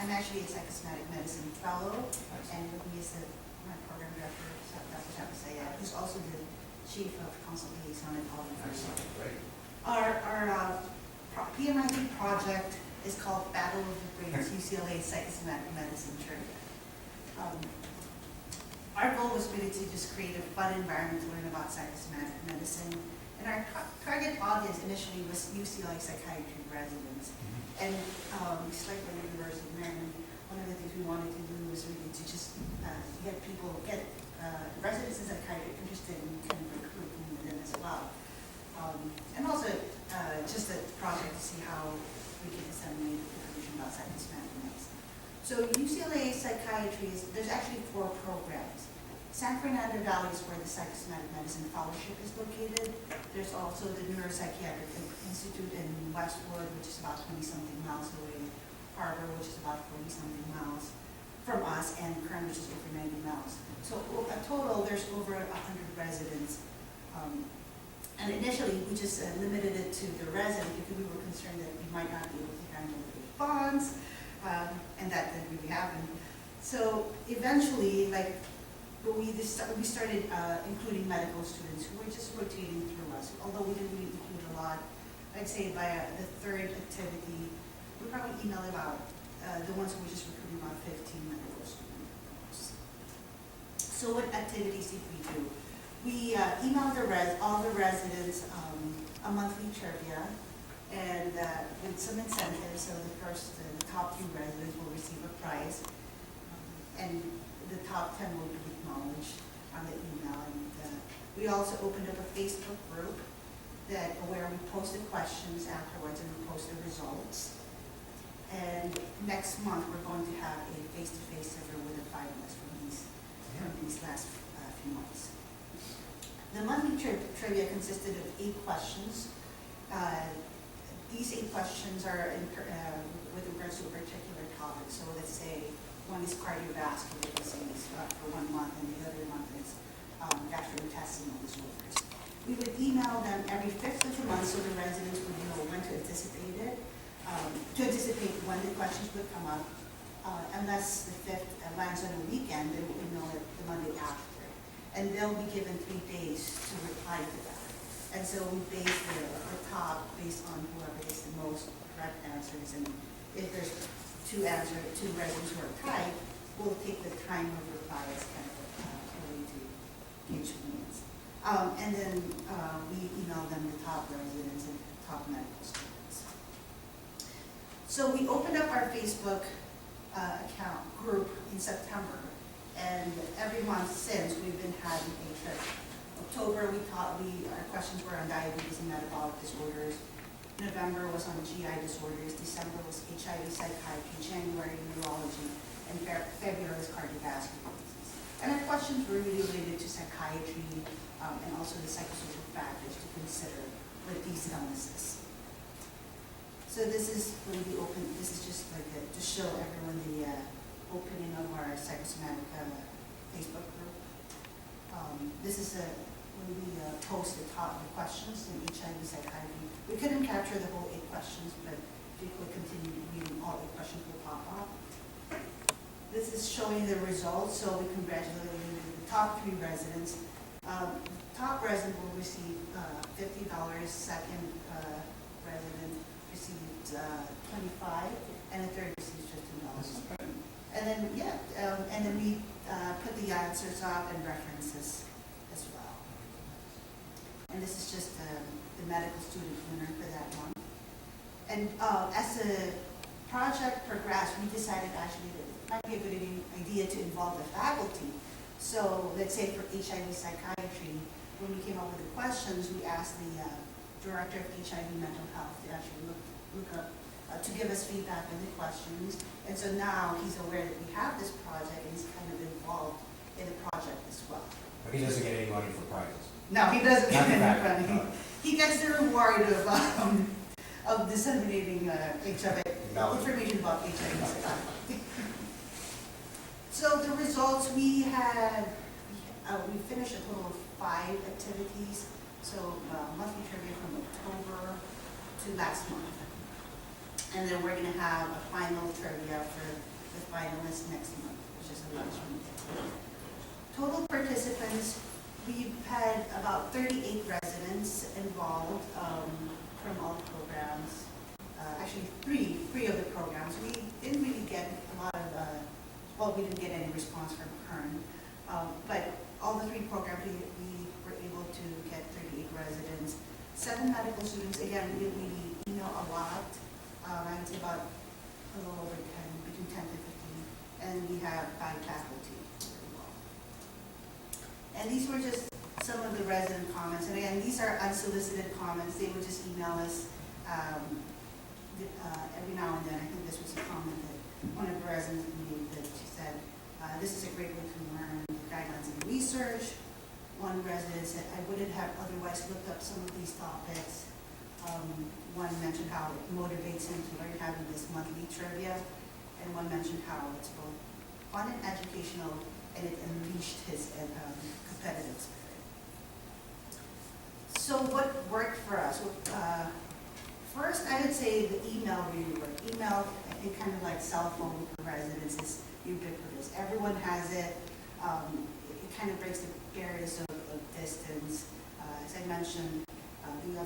I'm actually a psychosomatic medicine fellow, and with me is my program director, Dr. Psychosomatic, who's also the chief of council liaison and all of Great. Our PMID project is called Battle of the Brains, UCLA Psychosomatic Medicine Trivia. Our goal was really to just create a fun environment to learn about psychosomatic medicine. And our target audience initially was UCLA psychiatry residents. And just like the University of Maryland, one of the things we wanted to do was really to just get residents in psychiatry interested in kind of recruiting within as well. And also just a project to see how we can disseminate information about psychosomatic medicine. So UCLA psychiatry there's actually 4 programs. San Fernando Valley is where the Psychosomatic Medicine Fellowship is located. There's also the Neuropsychiatric Institute in Westwood, which is about 20-something miles away. Harbor, which is about 40-something miles from us, and Kern, which is over 90 miles. So a total, there's over 100 residents. And initially, we just limited it to the resident because we were concerned that we might not be able to handle the response, and that didn't really happen. So eventually, we started including medical students who were just rotating through us. Although we didn't really include a lot, I'd say by the 3rd activity, we probably emailed about the ones who were just recruiting about 15 medical students. So what activities did we do? We emailed all the residents a monthly trivia, and with some incentives. So the top 3 residents will receive a prize, and the top 10 will be acknowledged on the email. And we also opened up a Facebook group where we posted questions afterwards, and we posted results. And next month we're going to have a face-to-face interview with the finalists from these last few months. The monthly trivia consisted of 8 questions. These 8 questions are with regards to a particular topic. So let's say one is cardiovascular disease for 1 month, and the other month is gastrointestinal disorders. We would email them every 5th of the month so the residents would know when to anticipate it, to anticipate when the questions would come up. Unless the 5th lands on a weekend, they will email it the Monday after. And they'll be given 3 days to reply to that. And so we base the top based on whoever gets the most correct answers. And if there's 2 residents who are tied, we'll take the time of reply as kind of a way to gauge wins. And then we email them the top residents and top medical students. So we opened up our Facebook account group in September, and every month since we've been having a trip. October our questions were on diabetes and metabolic disorders. November was on GI disorders. December was HIV, psychiatry. January, neurology, and February was cardiovascular disease. And our questions were really related to psychiatry and also the psychosocial factors to consider with these illnesses. So this is when we open. This is just like to show everyone the opening of our psychosomatic Facebook group. This is when we post the questions in HIV psychiatry. We couldn't capture the whole 8 questions, but if you could continue reading, all 8 questions will pop up. This is showing the results. So we congratulate the top 3 residents. Top resident will receive $50. Second resident receives $25, and the third receives $15. And then and then we put the answers up and references as well. And this is just the medical student winner for that month. And as the project progressed, we decided actually that it might be a good idea to involve the faculty. So let's say for HIV psychiatry, when we came up with the questions, we asked the director of HIV mental health to actually look up, to give us feedback on the questions. And so now he's aware that we have this project, and he's kind of involved in the project as well. But he doesn't get any money for prizes. No, he doesn't get any money. No. He gets the reward of disseminating HIV information about HIV psychiatry. So the results, we finished a total of 5 activities. So monthly trivia from October to last month. And then we're gonna have a final trivia for the finalists next month, which is a lunch meeting. Total participants, we've had about 38 residents involved from all the programs. Actually, three of the programs. We didn't really get a lot of, we didn't get any response from Kern. But all the three programs, we were able to get 38 residents. 7 medical students, again, we didn't really email a lot. I would say about a little over 10, between 10 to 15. And we have 5 faculty as well. And these were just some of the resident comments. And again, these are unsolicited comments. They would just email us every now and then. I think this was a comment that one of the residents made, that she said, this is a great way to learn guidelines and research. One resident said, I wouldn't have otherwise looked up some of these topics. One mentioned how it motivates him to learn, having this monthly trivia. And one mentioned how it's both fun and educational, and it unleashed his competitive spirit. So what worked for us? First, I would say the email really worked. Email, and kind of like cell phone for residents, is ubiquitous. Everyone has it. It kind of breaks the barriers of distance. As I mentioned, the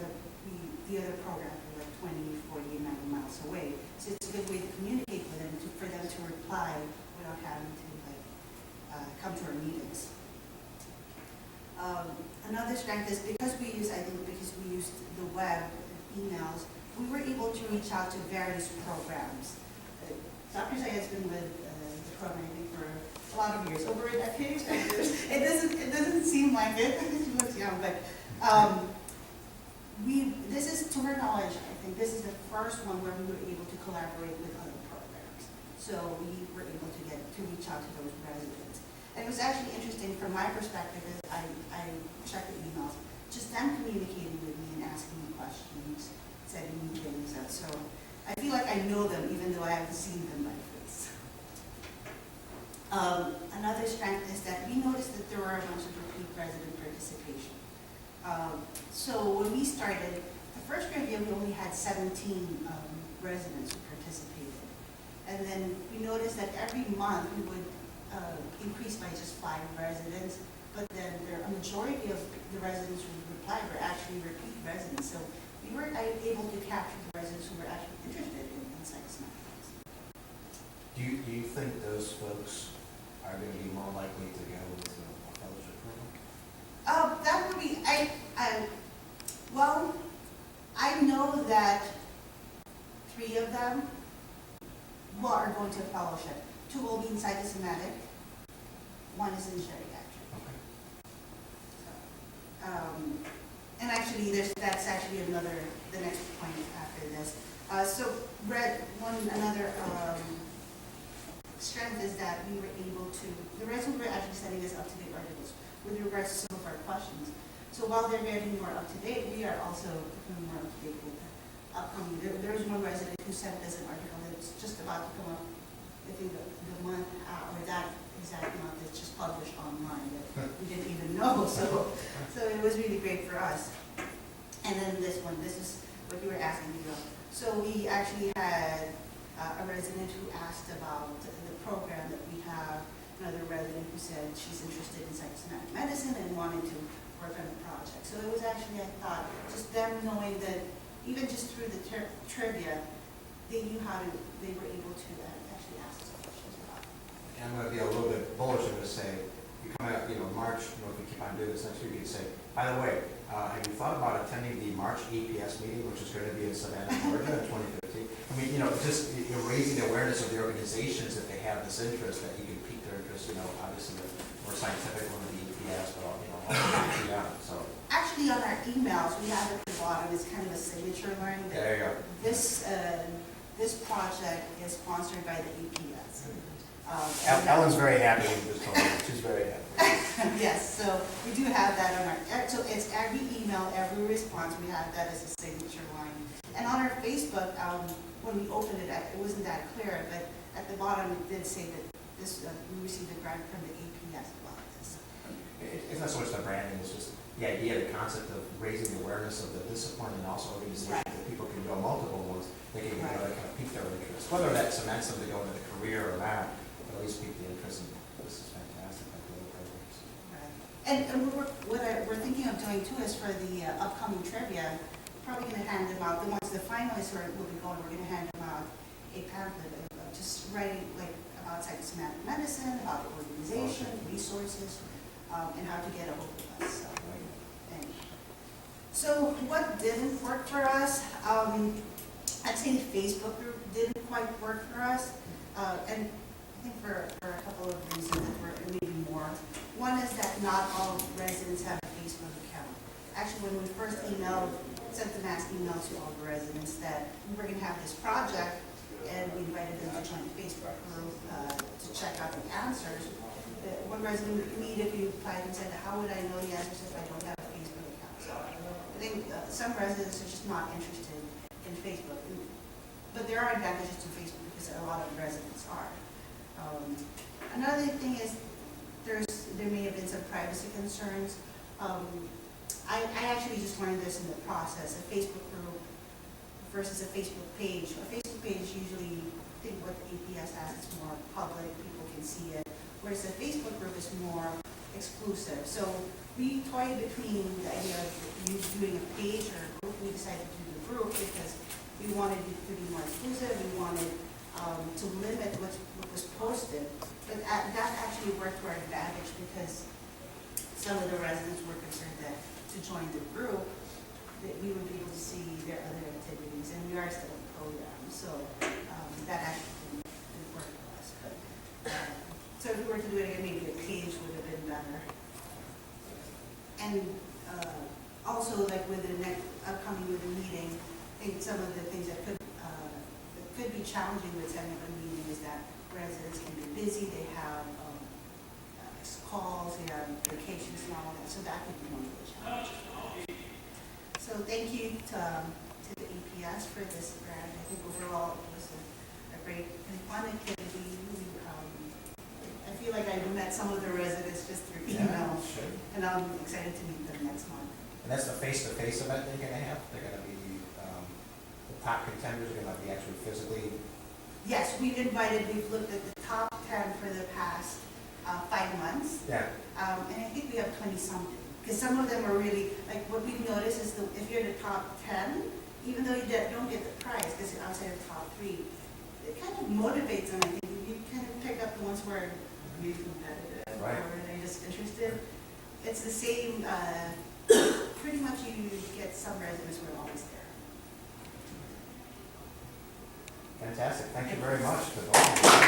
other programs were like 20, 40, 90 miles away. So it's a good way to communicate with them, for them to reply without having to come to our meetings. Another strength is because we used the web emails, we were able to reach out to various programs. Dr. Zay has been with the program, I think, for a lot of years, over a decade. It doesn't seem like it. She looks young, but this is, to her knowledge, I think this is the first one where we were able to collaborate with other programs. So we were able to reach out to those residents. And it was actually interesting from my perspective, as I checked the emails, just them communicating with me and asking me questions, setting meetings. So I feel like I know them even though I haven't seen them by face. Another strength is that we noticed that there were a bunch of repeat resident participation. So when we started, the first grade year we only had 17 residents who participated. And then we noticed that every month we would increase by just 5 residents, but then a majority of the residents who replied were actually repeat residents. So we were able to capture the residents who were actually interested in psychosomatic. Do you think those folks are going to be more likely to go with a fellowship program? That would be, well, I know that 3 of them are going to fellowship. 2 will be in psychosomatic, 1 is in geriatric. Okay. So, and actually, that's actually the next point after this. Another strength is that we were able to, the residents were actually sending us up-to-date articles with regards to some of our questions. So while they're getting more up-to-date, we are also becoming more up-to-date with the upcoming. There was one resident who sent us an article that's just about to come up, I think the month, or that exact month, it's just published online that we didn't even know. So it was really great for us. And then this is what you were asking me about. So we actually had a resident who asked about the program that we have, another resident who said she's interested in psychosomatic medicine and wanted to work on a project. So it was actually, I thought, just them knowing that even just through the trivia, they knew they were able to actually ask us questions about it. And I'm going to be a little bit bullish. I'm going to say, you come out, March, if we keep on doing this next week, you can say, by the way, have you thought about attending the March APS meeting, which is going to be in Savannah, Georgia in 2015? I mean, just raising the awareness of the organizations that they have this interest, that you can pique their interest, obviously the more scientific one of the EPS, but all the so. Actually, on our emails, we have at the bottom, it's kind of a signature line. There you go. This project is sponsored by the APS. Ellen's very happy with this program. She's very happy. Yes, so we do have that on our, so it's every email, every response, we have that as a signature line. And on our Facebook, when we opened it up, it wasn't that clear, but at the bottom it did say that we received a grant from the APS about this. It's not so much the branding, it's just the idea, the concept of raising the awareness of the discipline and also organization that people can go multiple ones. they can, kind of pique their interest. Whether that cements them to go into the career or not, but at least pique the interest, and this is fantastic, like the other programs. Right. And we're thinking of doing too is for the upcoming trivia, probably gonna hand them out, the finalists will be going, we're gonna hand them out a pamphlet of just writing like about psychosomatic medicine, about the organization, resources, and how to get a hold of us. So what didn't work for us? I'd say the Facebook group didn't quite work for us, and I think for a couple of reasons, or maybe more. One is that not all residents have a Facebook account. Actually, when we first sent the mass email to all the residents that we were going to have this project, and we invited them to join the Facebook group to check out the answers. One resident immediately replied and said, "How would I know the answers if I don't have a Facebook account?" So I think some residents are just not interested in Facebook. But there are advantages to Facebook because a lot of residents are. Another thing is there may have been some privacy concerns. I actually just learned this in the process. A Facebook group versus a Facebook page. A Facebook page usually, I think what the APS has, it's more public, people can see it. Whereas a Facebook group is more exclusive. So we toyed between the idea of doing a page or a group. We decided to do the group because we wanted it to be more exclusive. We wanted to limit what was posted. But that actually worked to our advantage because some of the residents were concerned that to join the group, that we would be able to see their other activities, and we are still in program. So that actually didn't work for us. But, so if we were to do it again, maybe a page would have been better. And also, like with the next upcoming meeting, I think some of the things that could be challenging with setting up a meeting is that residents can be busy, they have calls, they have vacations and all that, so that could be one of the challenges. So thank you to the APS for this grant. I think overall it was a great and fun activity. I feel like I met some of the residents just through email, sure. And I'm excited to meet them next month. And that's the face-to-face event they're going to have? They're going to be, the top contenders are going to be actually physically? Yes, we've looked at the top 10 for the past 5 months. Yeah. And I think we have 20-something. Because some of them are really, like what we've noticed is if you're in the top 10, even though you don't get the prize because you're outside of the top 3, it kind of motivates them. I think you kind of pick up the ones who are really competitive, right, or they're just interested. It's the same, pretty much you get some residents who are always there. Fantastic. Thank you very much.